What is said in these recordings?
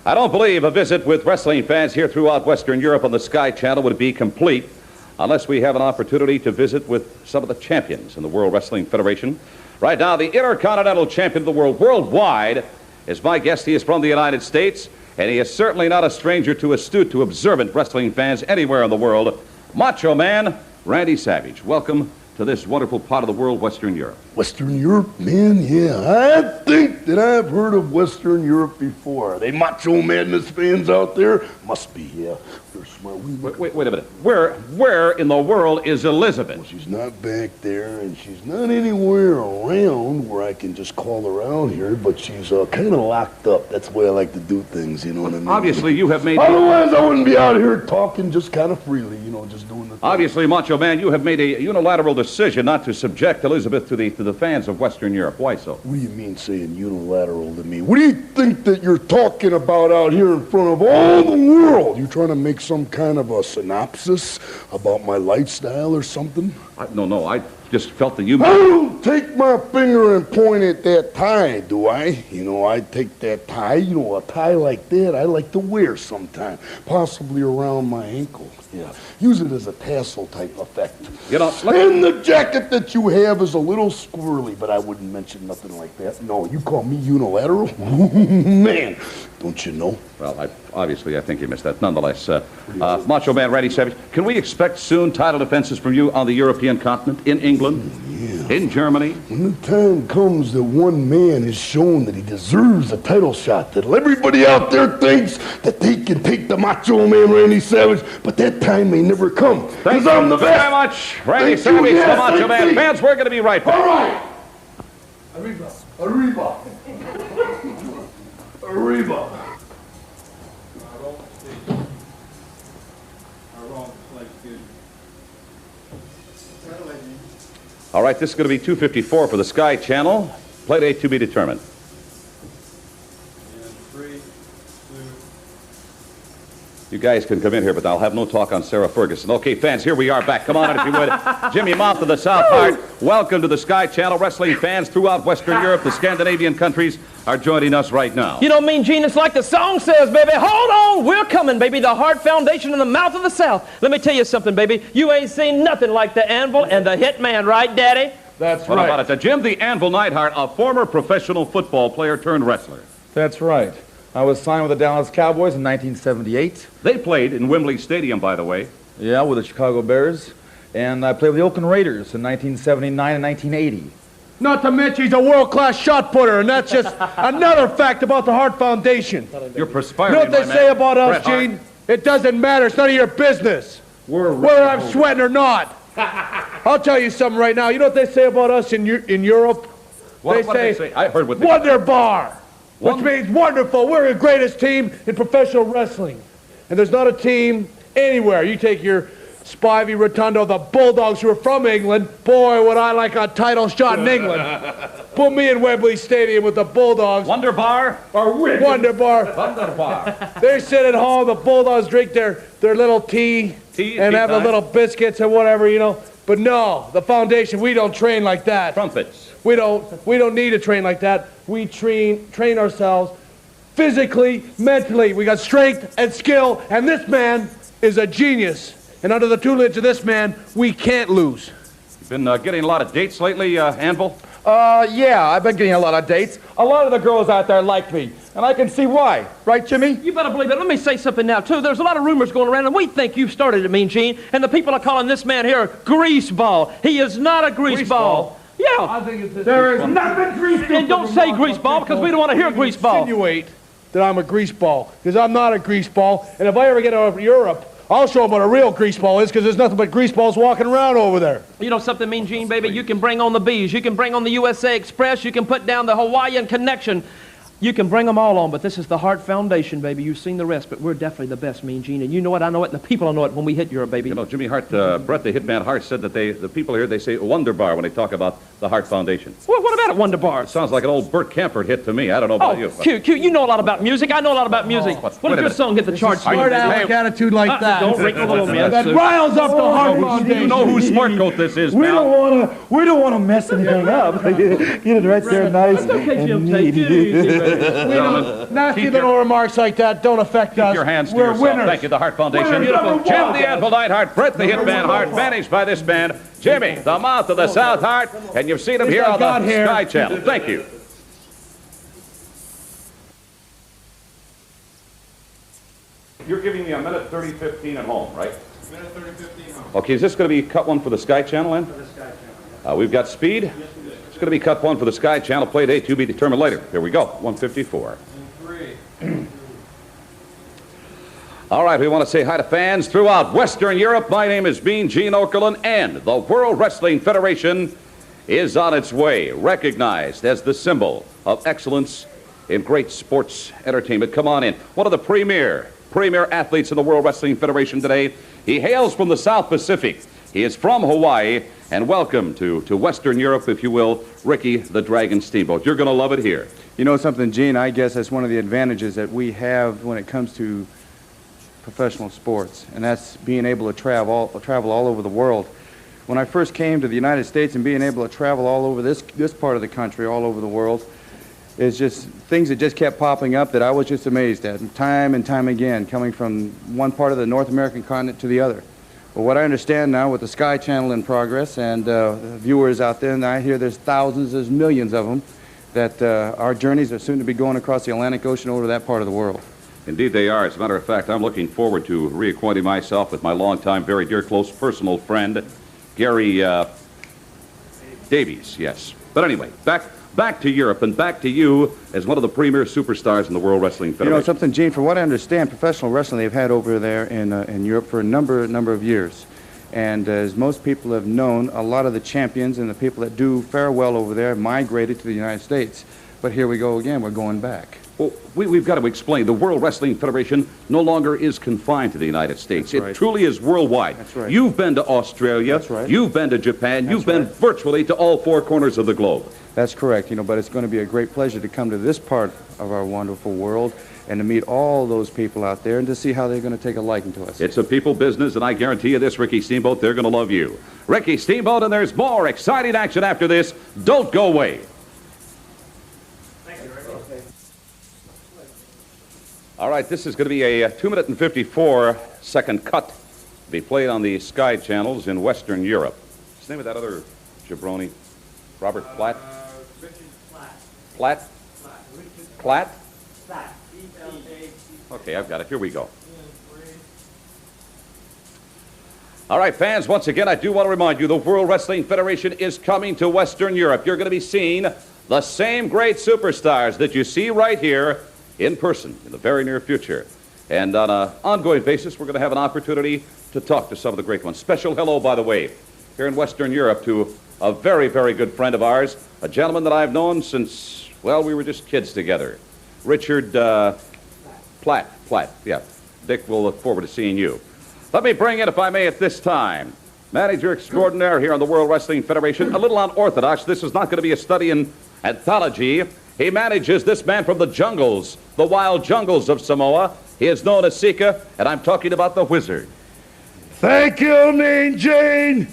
I don't believe a visit with wrestling fans here throughout Western Europe on the Sky Channel would be complete unless we have an opportunity to visit with some of the champions in the World Wrestling Federation. Right now, the Intercontinental Champion of the world worldwide is my guest. He is from the United States, and he is certainly not a stranger to astute, to observant wrestling fans anywhere in the world. Macho Man Randy Savage. Welcome to this wonderful part of the world, Western Europe. Western Europe, man, yeah. I think that I've heard of Western Europe before. Are they Macho Madness fans out there? Must be, yeah. They're smart. Wait a minute. Where in the world is Elizabeth? Well, she's not back there, and she's not anywhere around where I can just call her out here, but she's kind of locked up. That's the way I like to do things, you know what I mean? Obviously, you have made... Otherwise, I wouldn't be out here talking just kind of freely, you know, just doing the thing. Obviously, Macho Man, you have made a unilateral decision not to subject Elizabeth to the fans of Western Europe. Why so? What do you mean saying unilateral to me? What do you think that you're talking about out here in front of all the world? You trying to make some kind of a synopsis about my lifestyle or something? No, I just felt that you... I don't take my finger and point at that tie, do I? You know, I take that tie, you know, a tie like that I like to wear sometime, possibly around my ankle. Yeah, use it as a tassel type effect. You know, and the jacket that you have is a little squirrely, but I wouldn't mention nothing like that. No, you call me unilateral? Man, don't you know? Well, I think you missed that. Nonetheless, Macho Man Randy Savage, can we expect soon title defenses from you on the European continent, in England, in Germany? When the time comes that one man has shown that he deserves a title shot, that everybody out there thinks that they can take the Macho Man Randy Savage, but that time may never come. Thank I'm the you best. very much, Randy Savage, the Macho Man. Fans, we're going to be right back. All right. Arriba. Arriba. Arriba. All right, this is going to be 254 for the Sky Channel. Play date to be determined. You guys can come in here, but I'll have no talk on Sarah Ferguson. Okay, fans, here we are back. Come on in if you would. Jimmy Mouth of the South Part. Welcome to the Sky Channel. Wrestling fans throughout Western Europe, the Scandinavian countries, are joining us right now. You know, Mean Gene, it's like the song says, baby. Hold on, we're coming, baby. The Heart Foundation in the mouth of the South. Let me tell you something, baby. You ain't seen nothing like the Anvil and the Hitman, right, Daddy? That's right. What about it? Jim the Anvil Neidhart, a former professional football player turned wrestler. That's right. I was signed with the Dallas Cowboys in 1978. They played in Wembley Stadium, by the way. Yeah, with the Chicago Bears. And I played with the Oakland Raiders in 1979 and 1980. Not to mention he's a world-class shot putter, and that's just another fact about the Heart Foundation. You're perspiring, You know what they say about us, Bret Gene? It doesn't matter. It's none of your business whether I'm sweating or not. I'll tell you something right now. You know what they say about us in Europe? What do they say? I heard what they Wunderbar, which means wonderful. We're the greatest team in professional wrestling. And there's not a team anywhere. You take your Spivey, Rotundo, the Bulldogs who are from England. Boy, would I like a title shot in England. Put me in Wembley Stadium with the Bulldogs. Wunderbar? Wunderbar. They sit at home, the Bulldogs drink their little tea and have the little biscuits and whatever, you know. But no, the foundation, we don't train like that. Trumpets. We don't need to train like that. We train ourselves physically, mentally. We got strength and skill, and this man is a genius. And under the tutelage of this man, we can't lose. You've been getting a lot of dates lately, Anvil? Yeah, I've been getting a lot of dates. A lot of the girls out there like me, and I can see why. Right, Jimmy? You better believe it. Let me say something now, too. There's a lot of rumors going around, and we think you've started it, Mean Gene, and the people are calling this man here greaseball. He is not a greaseball. Yeah. I think there is nothing greaseball. And don't say greaseball, because we don't want to hear greaseball. Insinuate that I'm a greaseball, because I'm not a greaseball, and if I ever get over to Europe, I'll show them what a real greaseball is, because there's nothing but greaseballs walking around over there. You know something, Mean Gene, baby? You can bring on the Bees. You can bring on the USA Express. You can put down the Hawaiian Connection. You can bring them all on, but this is the Heart Foundation, baby. You've seen the rest, but we're definitely the best, Mean Gene. And you know it, I know it, and the people will know it when we hit Europe, baby. You know, Jimmy Hart, Bret the Hitman Hart said that the people here, they say Wunderbar when they talk about the Heart Foundation. Well, what about it, Wonderbar? Sounds like an old Burt Camper hit to me. I don't know about you. Cute. You know a lot about music. I know a lot about music. What wait if a your minute. song hit the charts? Smart aleck attitude like that. Don't wrinkle the little man. That riles up the Heart You Foundation. know whose smart coat this is, We pal. don't want to mess anything up. Get it right there, nice That's okay, and Jim. Take neat. it easy, baby. Gentlemen, Nasty keep little remarks like that don't affect us. your hands to We're yourself. winners. Thank you, the Heart Foundation. Winners. Beautiful. Number Jim one. the Anvil Neidhart, Brett the Hitman Hart, managed by this man, Jimmy, the mouth of the South Heart, and you've seen him here I on got the here. Sky Channel. Thank you. You're giving me a minute 30:15 at home, right? Minute 30:15 home. Okay, is this going to be cut one for the Sky Channel, then? For the Sky Channel. We've got speed. Yes, we do. It's going to be cut one for the Sky Channel. Play date to be determined later. Here we go. 154. And 3. All right, we want to say hi to fans throughout Western Europe. My name is Mean Gene Okerlund, and the World Wrestling Federation is on its way, recognized as the symbol of excellence in great sports entertainment. Come on in. One of the premier athletes in the World Wrestling Federation today. He hails from the South Pacific. He is from Hawaii, and welcome to Western Europe, if you will, Ricky the Dragon Steamboat. You're going to love it here. You know something, Gene? I guess that's one of the advantages that we have when it comes to professional sports, and that's being able to travel all over the world. When I first came to the United States and being able to travel all over this part of the country, all over the world, is just things that just kept popping up that I was just amazed at, and time again, coming from one part of the North American continent to the other. But what I understand now with the Sky Channel in progress and the viewers out there, and I hear there's thousands, there's millions of them, that our journeys are soon to be going across the Atlantic Ocean over to that part of the world. Indeed they are. As a matter of fact, I'm looking forward to reacquainting myself with my longtime, very dear, close personal friend, Gary Davies, yes. But anyway, back to Europe and back to you as one of the premier superstars in the World Wrestling Federation. You know something, Gene, from what I understand, professional wrestling they've had over there in Europe for a number of years. And as most people have known, a lot of the champions and the people that do fare well over there migrated to the United States. But here we go again, we're going back. Well, we've got to explain. The World Wrestling Federation no longer is confined to the United States. That's right. It truly is worldwide. That's right. You've been to Australia. That's right. You've been to Japan. That's You've been right. virtually to all four corners of the globe. That's correct, you know, but it's going to be a great pleasure to come to this part of our wonderful world and to meet all those people out there and to see how they're going to take a liking to us. It's a people business, and I guarantee you this, Ricky Steamboat, they're going to love you. Ricky Steamboat, and there's more exciting action after this. Don't go away. All right, this is going to be a 2-minute and 54-second cut to be played on the Sky channels in Western Europe. What's the name of that other jabroni? Robert Platt? Richard Platt. Platt? Platt. Richard Platt? Platt. P-L-A-T. Okay, I've got it. Here we go. All right, fans, once again, I do want to remind you the World Wrestling Federation is coming to Western Europe. You're going to be seeing the same great superstars that you see right here in person in the very near future. And on an ongoing basis, we're going to have an opportunity to talk to some of the great ones. Special hello, by the way, here in Western Europe to a very, very good friend of ours, a gentleman that I've known since, well, we were just kids together. Richard Platt, yeah. Dick, we'll look forward to seeing you. Let me bring in, if I may, at this time, manager extraordinaire here on the World Wrestling Federation, a little unorthodox. This is not going to be a study in anthology. He manages this man from the jungles, the wild jungles of Samoa. He is known as Sika, and I'm talking about the Wizard. Thank you, Mean Gene.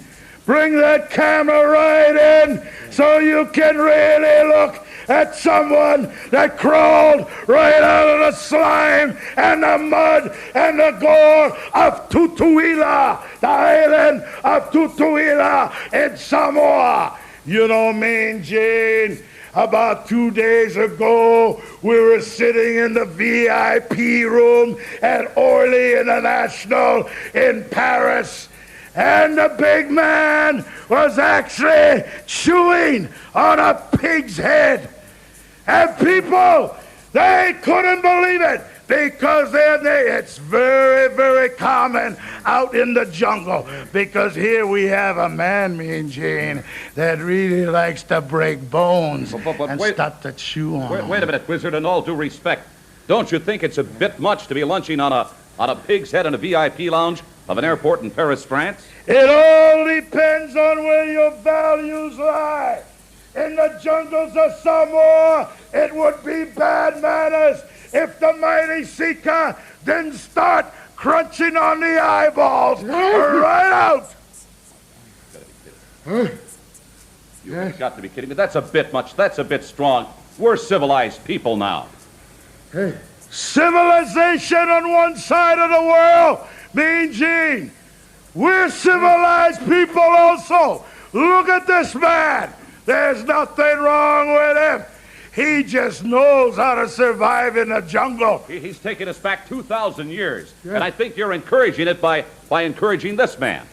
Bring that camera right in so you can really look at someone that crawled right out of the slime and the mud and the gore of Tutuila, the island of Tutuila in Samoa. You know, Mean Gene, about 2 days ago, we were sitting in the VIP room at Orly International in Paris, and the big man was actually chewing on a pig's head. And people, they couldn't believe it because it's very, very common out in the jungle. Because here we have a man, Mean Gene, that really likes to break bones and wait- start to chew on. Wait a minute, Wizard, in all due respect. Don't you think it's a bit much to be lunching on a pig's head in a VIP lounge of an airport in Paris, France? It all depends on where your values lie. in the jungles of Samoa, it would be bad manners if the mighty Sika didn't start crunching on the eyeballs right out. You've got to be kidding me. That's a bit much. That's a bit strong. We're civilized people now. Civilization on one side of the world, Mean Gene. We're civilized people also. Look at this man. There's nothing wrong with him. He just knows how to survive in the jungle. He's taken us back 2,000 years. Yeah. And I think you're encouraging it by encouraging this man.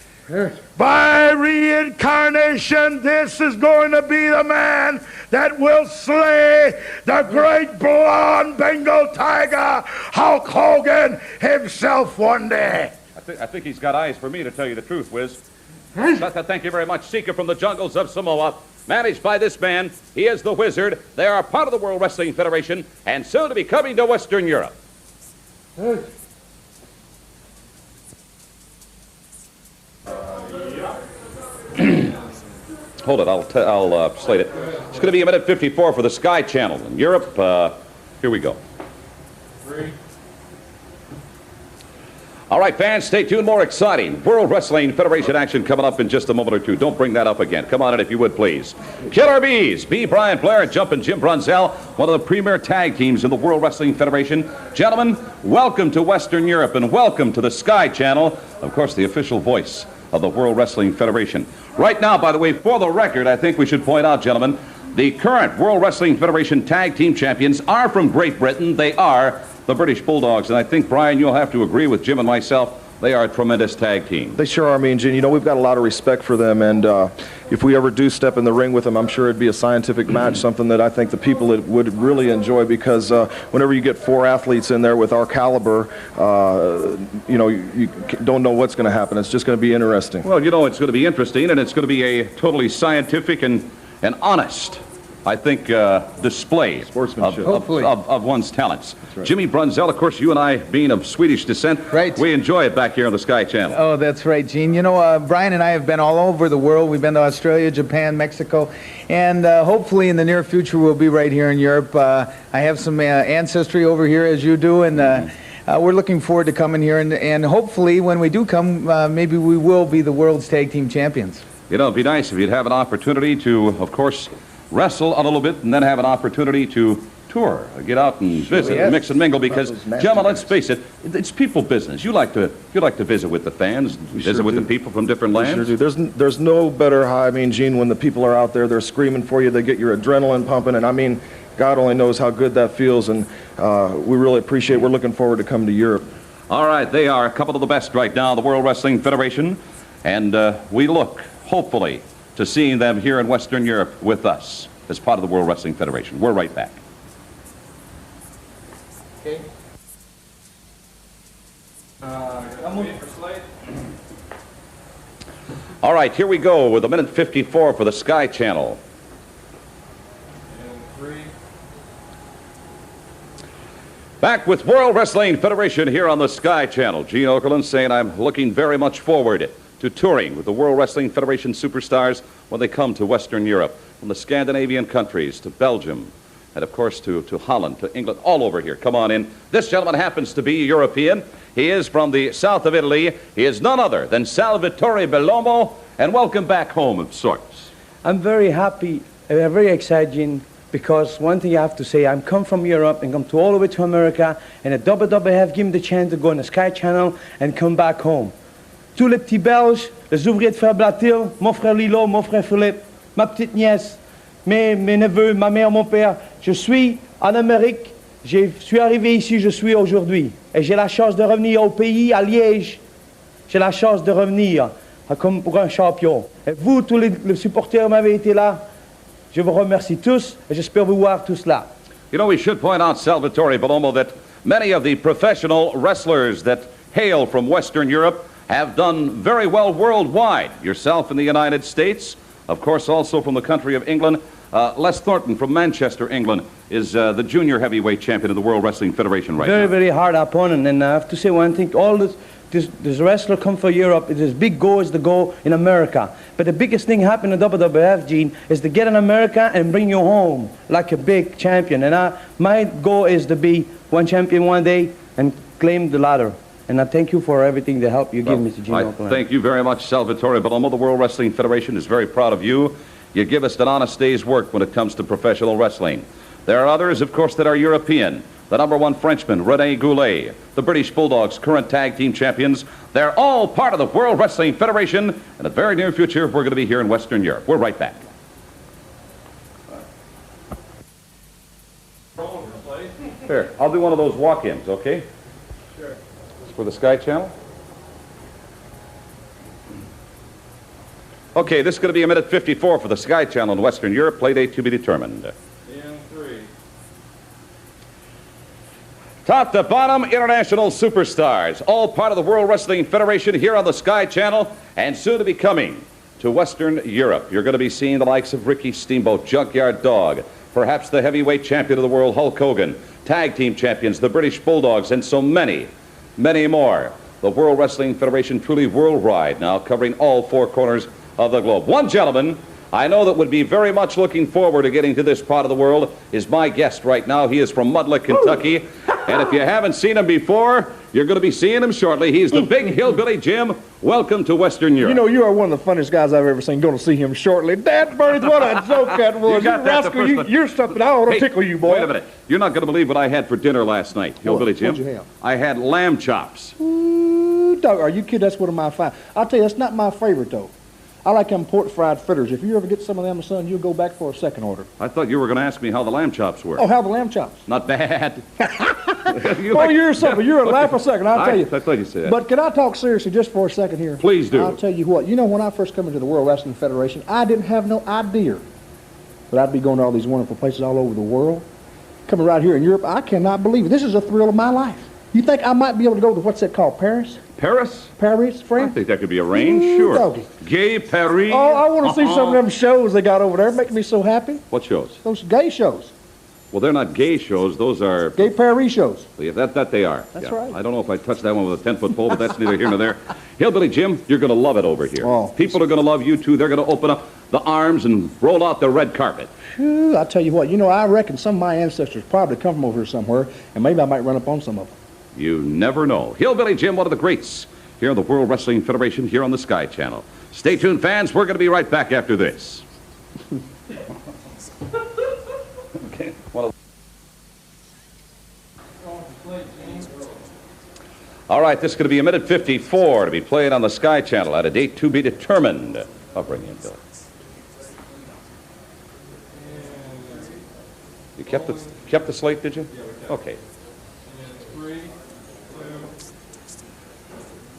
By reincarnation, this is going to be the man that will slay the great blonde Bengal tiger, Hulk Hogan himself one day. I think he's got eyes for me, to tell you the truth, Wiz. Thank you very much. Seeker from the jungles of Samoa, managed by this man. He is the Wizard. They are part of the World Wrestling Federation and soon to be coming to Western Europe. Hold it, I'll slate it. It's going to be a minute 54 for the Sky Channel in Europe. Here we go. 3. All right, fans, stay tuned. More exciting World Wrestling Federation action coming up in just a moment or two. Don't bring that up again. Come on in if you would, please. Killer Bees, B. Brian Blair, Jumpin' Jim Brunzell, one of the premier tag teams in the World Wrestling Federation. Gentlemen, welcome to Western Europe and welcome to the Sky Channel, of course, the official voice of the World Wrestling Federation. Right now, by the way, for the record, I think we should point out, gentlemen, the current World Wrestling Federation tag team champions are from Great Britain. They are the British Bulldogs, and I think, Brian, you'll have to agree with Jim and myself, they are a tremendous tag team. They sure are, Mean Gene. You know, we've got a lot of respect for them, and if we ever do step in the ring with them, I'm sure it'd be a scientific match, something that I think the people would really enjoy, because whenever you get 4 athletes in there with our caliber, you know, you don't know what's going to happen. It's just going to be interesting. Well, you know, it's going to be interesting, and it's going to be a totally scientific and honest, I think, display of one's talents. Right. Jimmy Brunzell, of course, you and I, being of Swedish descent, right, we enjoy it back here on the Sky Channel. Oh, that's right, Gene. You know, Brian and I have been all over the world. We've been to Australia, Japan, Mexico, and hopefully in the near future we'll be right here in Europe. I have some ancestry over here, as you do, and we're looking forward to coming here, and hopefully when we do come, maybe we will be the world's tag team champions. You know, it'd be nice if you'd have an opportunity to, of course, wrestle a little bit and then have an opportunity to tour, get out and visit, and mix and mingle, because, gentlemen, let's face it, it's people business. You like to visit with the fans, visit with the people from different lands. Sure do. There's no better high, I mean, Gene, when the people are out there, they're screaming for you, they get your adrenaline pumping, and I mean, God only knows how good that feels, and we really appreciate it. We're looking forward to coming to Europe. All right, they are a couple of the best right now, the World Wrestling Federation, and we look, hopefully, to seeing them here in Western Europe with us as part of the World Wrestling Federation. We're right back. Okay. All right, here we go with a minute 54 for the Sky Channel. Back with World Wrestling Federation here on the Sky Channel. Gene Okerlund saying I'm looking very much forward to touring with the World Wrestling Federation superstars when they come to Western Europe, from the Scandinavian countries to Belgium, and of course to Holland, to England, all over here. Come on in. This gentleman happens to be a European. He is from the south of Italy. He is none other than Salvatore Bellomo, and welcome back home of sorts. I'm very happy, very excited, because one thing I have to say, I'm come from Europe and come to all the way to America, and the WWF give me the chance to go on the Sky Channel and come back home. Tous les petits Belges, les ouvriers de frère Blatil, mon frère Lilo, mon frère Philippe, ma petite nièce, mes neveux, ma mère, mon père. Je suis en Amérique, je suis arrivé ici, je suis aujourd'hui. Et j'ai la chance de revenir au pays, à Liège. J'ai la chance de revenir comme pour un champion. Et vous, tous les supporters, m'avez été là. Je vous remercie tous et j'espère vous voir tous là. You know, we should point out, Salvatore Bellomo, that many of the professional wrestlers that hail from Western Europe have done very well worldwide. Yourself in the United States, of course, also from the country of England. Les Thornton from Manchester, England, is the junior heavyweight champion of the World Wrestling Federation right now. Very, very hard opponent, and I have to say one thing. All the this wrestler come from Europe. His big goal is to go in America. But the biggest thing happened in WWF, Gene, is to get in America and bring you home like a big champion. And my goal is to be one champion one day and claim the ladder. And I thank you for everything, the help you give me, Gene Oakland. Thank you very much, Salvatore Bellomo. The World Wrestling Federation is very proud of you. You give us an honest day's work when it comes to professional wrestling. There are others, of course, that are European. The #1 Frenchman, Rene Goulet, the British Bulldogs, current tag team champions. They're all part of the World Wrestling Federation. In the very near future, we're going to be here in Western Europe. We're right back. Here, I'll do one of those walk-ins, okay? Sure. For the Sky Channel. Okay, this is going to be a minute 54 for the Sky Channel in Western Europe. Play date to be determined. In 3. Top to bottom, international superstars, all part of the World Wrestling Federation here on the Sky Channel, and soon to be coming to Western Europe. You're going to be seeing the likes of Ricky Steamboat, Junkyard Dog, perhaps the heavyweight champion of the world, Hulk Hogan, tag team champions, the British Bulldogs, and so many, many more. The World Wrestling Federation truly worldwide now, covering all four corners of the globe. One gentleman I know that would be very much looking forward to getting to this part of the world is my guest right now. He is from Mudlick, Kentucky. And if you haven't seen him before, you're going to be seeing him shortly. He's the big hillbilly Jim. Welcome to Western Europe. You know, you are one of the funniest guys I've ever seen. Going to see him shortly. Dad, Bernie, what a joke that was. You got that rascal, you're something. I ought to tickle you, boy. Wait a minute. You're not going to believe what I had for dinner last night, hillbilly Jim. What'd you have? I had lamb chops. Ooh, dog, are you kidding? That's one of my fine. I'll tell you, that's not my favorite, though. I like them pork fried fritters. If you ever get some of them, son, you'll go back for a second order. I thought you were going to ask me how the lamb chops were. Oh, how the lamb chops? Not bad. You're something. You're a laugh a second, I'll tell you. I thought you said. But can I talk seriously just for a second here? Please do. I'll tell you what. You know, when I first come into the World Wrestling Federation, I didn't have no idea that I'd be going to all these wonderful places all over the world. Coming right here in Europe, I cannot believe it. This is a thrill of my life. You think I might be able to go to, what's that called, Paris? Paris? Paris, I France? think that could be arranged, sure. Doggy. Gay Paris. Oh, I want to see some of them shows they got over there. Make me so happy. What shows? Those gay shows. Well, they're not gay shows. Those are... Gay Paris shows. Yeah, that they are. That's yeah. right. I don't know if I touched that one with a 10-foot pole, but that's neither here nor there. Hillbilly Jim, you're going to love it over here. Oh. People are going to love you, too. They're going to open up the arms and roll out the red carpet. Phew, I tell you what, you know, I reckon some of my ancestors probably come from over here somewhere, and maybe I might run up on some of them. You never know. Hillbilly Jim, one of the greats here in the World Wrestling Federation, here on the Sky Channel. Stay tuned, fans. We're going to be right back after this. Okay. All right, this is going to be a minute 54 to be played on the Sky Channel at a date to be determined. I'll bring you in, Bill. You kept the slate, did you? Okay.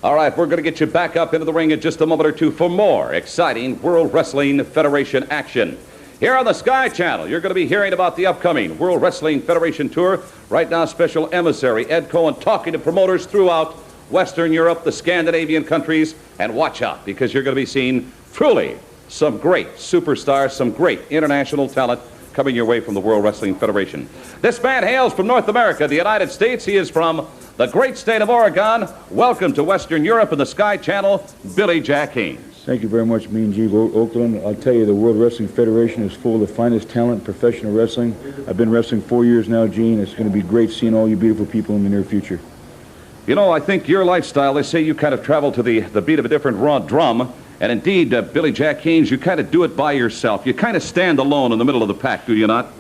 All right, we're going to get you back up into the ring in just a moment or two for more exciting World Wrestling Federation action. Here on the Sky Channel, you're going to be hearing about the upcoming World Wrestling Federation Tour. Right now, Special Emissary Ed Cohen talking to promoters throughout Western Europe, the Scandinavian countries, and watch out, because you're going to be seeing truly some great superstars, some great international talent coming your way from the World Wrestling Federation. This man hails from North America, the United States. He is from the great state of Oregon. Welcome to Western Europe and the Sky Channel, Billy Jack Haynes. Thank you very much, Mean Gene Oakland. I'll tell you, the World Wrestling Federation is full of the finest talent in professional wrestling. I've been wrestling 4 years now, Gene. It's going to be great seeing all you beautiful people in the near future. You know, I think your lifestyle, they say you kind of travel to the beat of a different raw drum. And indeed, Billy Jack Haynes, you kind of do it by yourself. You kind of stand alone in the middle of the pack, do you not?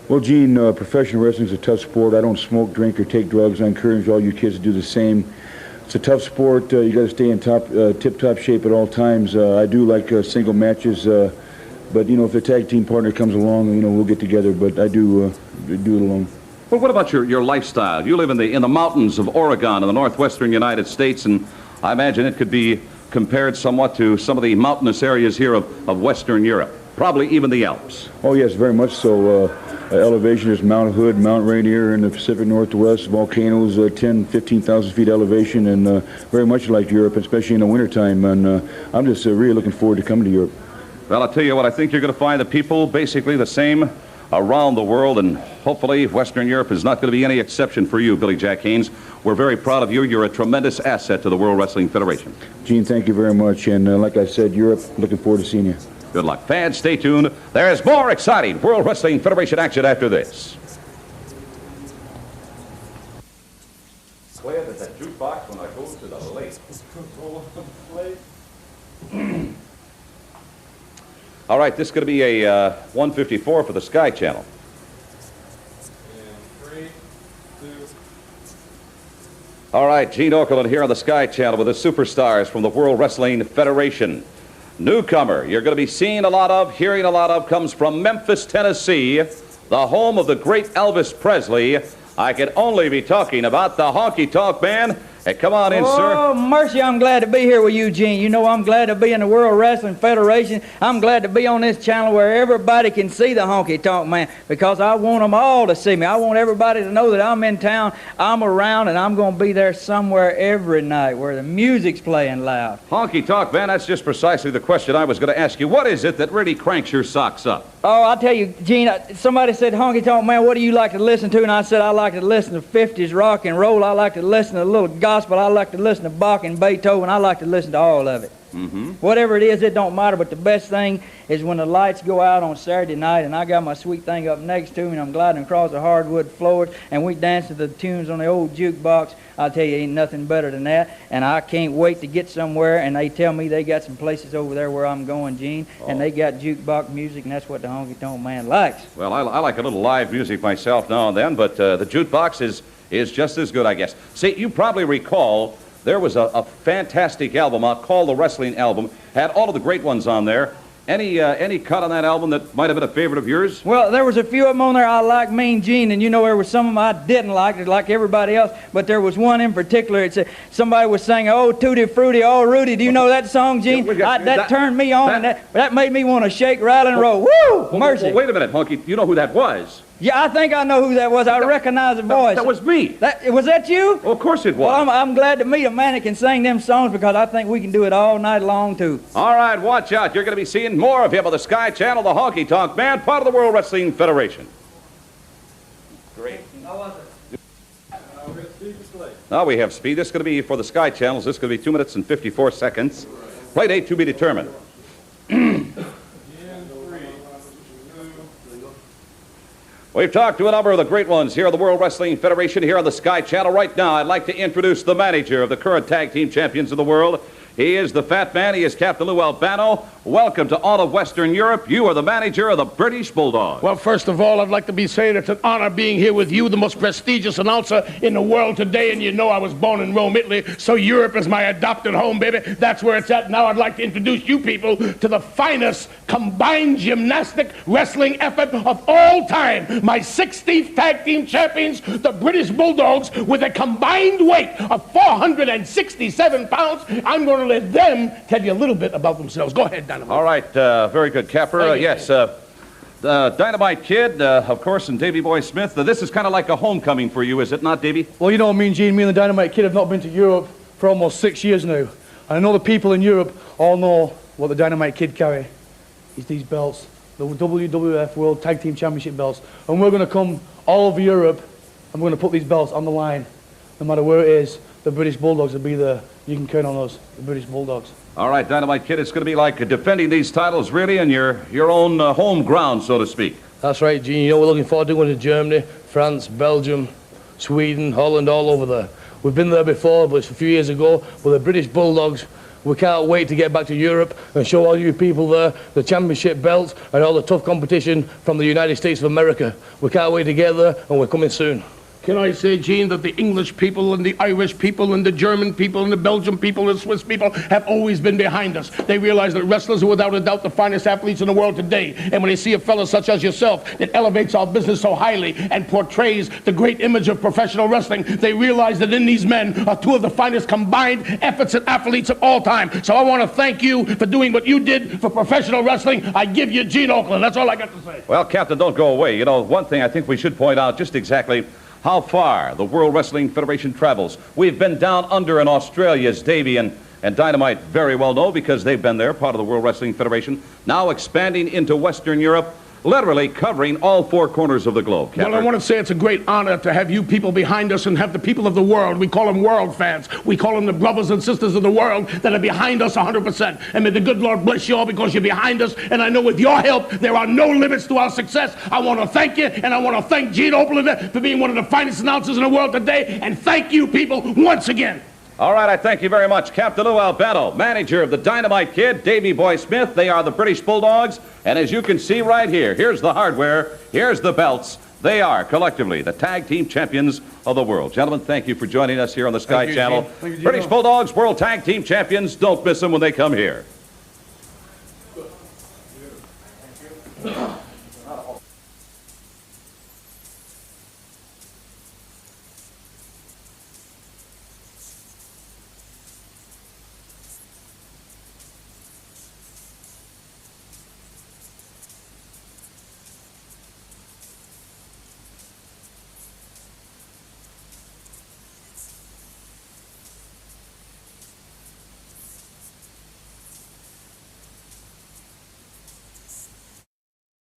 Well, Gene, professional wrestling is a tough sport. I don't smoke, drink, or take drugs. I encourage all you kids to do the same. It's a tough sport. You got to stay in tip-top shape at all times. I do like single matches, but you know, if the tag team partner comes along, you know, we'll get together. But I do it alone. Well, what about your lifestyle? You live in the mountains of Oregon in the northwestern United States, and I imagine it could be compared somewhat to some of the mountainous areas here of Western Europe, probably even the Alps. Oh yes, very much so. Elevation is Mount Hood, Mount Rainier in the Pacific Northwest, volcanoes 10, 15,000 feet elevation, and very much like Europe, especially in the wintertime. And I'm just really looking forward to coming to Europe. Well, I'll tell you what, I think you're going to find the people basically the same around the world, and hopefully Western Europe is not going to be any exception for you, Billy Jack Haynes. We're very proud of you. You're a tremendous asset to the World Wrestling Federation. Gene, thank you very much. And like I said, Europe, looking forward to seeing you. Good luck. Fans, stay tuned. There's more exciting World Wrestling Federation action after this. Play it at that jukebox when I go to the lake. All right, this is going to be a 154 for the Sky Channel. And 3, 2. All right, Gene Okerlund here on the Sky Channel with the superstars from the World Wrestling Federation. Newcomer you're going to be seeing a lot of, hearing a lot of, comes from Memphis, Tennessee, the home of the great Elvis Presley. I can only be talking about the Honky Tonk Man. Hey, come on in, sir. Oh, mercy, I'm glad to be here with you, Gene. You know I'm glad to be in the World Wrestling Federation. I'm glad to be on this channel where everybody can see the Honky Tonk Man, because I want them all to see me. I want everybody to know that I'm in town, I'm around, and I'm going to be there somewhere every night where the music's playing loud. Honky Tonk Man, that's just precisely the question I was going to ask you. What is it that really cranks your socks up? Oh, I'll tell you, Gene, somebody said, Honky Tonk Man, what do you like to listen to? And I said, I like to listen to 50s rock and roll. I like to listen to a little gospel. I like to listen to Bach and Beethoven. I like to listen to all of it. Whatever it is, it don't matter. But the best thing is when the lights go out on Saturday night and I got my sweet thing up next to me and I'm gliding across the hardwood floors and we dance to the tunes on the old jukebox. I'll tell you, ain't nothing better than that. And I can't wait to get somewhere. And they tell me they got some places over there where I'm going, Gene, and they got jukebox music, and that's what the Honky Tonk Man likes. Well, I like a little live music myself now and then, but the jukebox is just as good, I guess. See, you probably recall there was a fantastic album out called the Wrestling Album. Had all of the great ones on there. Any cut on that album that might have been a favorite of yours? Well, there was a few of them on there I liked, Mean Gene, and you know there was some of them I didn't like everybody else, but there was one in particular. It's somebody was singing, "Oh, Tutti Frutti, oh, Rudy." Do you know that song, Gene? Yeah, that turned me on, and that made me want to shake, rattle, and roll. Woo! Mercy. Well, wait a minute, Honky. You know who that was? Yeah, I think I know who that was. I recognize the voice. That was me. Was that you? Well, of course it was. Well, I'm glad to meet a man that can sing them songs, because I think we can do it all night long, too. All right, watch out. You're going to be seeing more of him on the Sky Channel, the Honky Tonk Man, part of the World Wrestling Federation. Great. How was it? We're at speed display. Now we have speed. This is going to be for the Sky Channels. This is going to be 2 minutes and 54 seconds. Play date to be determined. We've talked to a number of the great ones here on the World Wrestling Federation, here on the Sky Channel. Right now, I'd like to introduce the manager of the current tag team champions of the world. He is the Fat Man. He is Captain Lou Albano. Welcome to all of Western Europe. You are the manager of the British Bulldogs. Well, first of all, I'd like to be saying it's an honor being here with you, the most prestigious announcer in the world today. And you know I was born in Rome, Italy, so Europe is my adopted home, baby. That's where it's at. Now I'd like to introduce you people to the finest combined gymnastic wrestling effort of all time. My 16th tag team champions, the British Bulldogs, with a combined weight of 467 pounds. I'm going to let them tell you a little bit about themselves. Go ahead, Dynamite. All right, very good, Capper. Yes, Dynamite Kid, of course, and Davey Boy Smith. This is kind of like a homecoming for you, is it not, Davey? Well, you know, me and Gene, me and the Dynamite Kid have not been to Europe for almost 6 years now. And I know the people in Europe all know what the Dynamite Kid carry. It's these belts, the WWF World Tag Team Championship belts. And we're going to come all over Europe, and we're going to put these belts on the line. No matter where it is, the British Bulldogs will be there. You can count on us, the British Bulldogs. All right, Dynamite Kid, it's going to be like defending these titles really in your own home ground, so to speak. That's right, Gene. You know, we're looking forward to going to Germany, France, Belgium, Sweden, Holland, all over there. We've been there before, but it's a few years ago with the British Bulldogs. We can't wait to get back to Europe and show all you people there the championship belts and all the tough competition from the United States of America. We can't wait to get there, and we're coming soon. Can I say, Gene, that the English people and the Irish people and the German people and the Belgian people and the Swiss people have always been behind us. They realize that wrestlers are without a doubt the finest athletes in the world today. And when they see a fellow such as yourself that elevates our business so highly and portrays the great image of professional wrestling, they realize that in these men are two of the finest combined efforts and athletes of all time. So I want to thank you for doing what you did for professional wrestling. I give you Gene Okerlund. That's all I got to say. Well, Captain, don't go away. You know, one thing I think we should point out just exactly how far the World Wrestling Federation travels. We've been down under in Australia, as Davey and Dynamite very well know, because they've been there, part of the World Wrestling Federation. Now expanding into Western Europe. literally covering all four corners of the globe. Well, I Capper. want to say it's a great honor to have you people behind us and have the people of the world. We call them world fans. We call them the brothers and sisters of the world that are behind us 100%. And may the good Lord bless you all because you're behind us. And I know with your help, there are no limits to our success. I want to thank you, and I want to thank Gene Oberlin for being one of the finest announcers in the world today. And thank you people once again. All right, I thank you very much. Captain Lou Albano, manager of the Dynamite Kid, Davy Boy Smith. They are the British Bulldogs. And as you can see right here, here's the hardware, here's the belts. They are, collectively, the tag team champions of the world. Gentlemen, thank you for joining us here on the Sky Channel. Thank you, Gene. British Bulldogs, World Tag Team Champions. Don't miss them when they come here.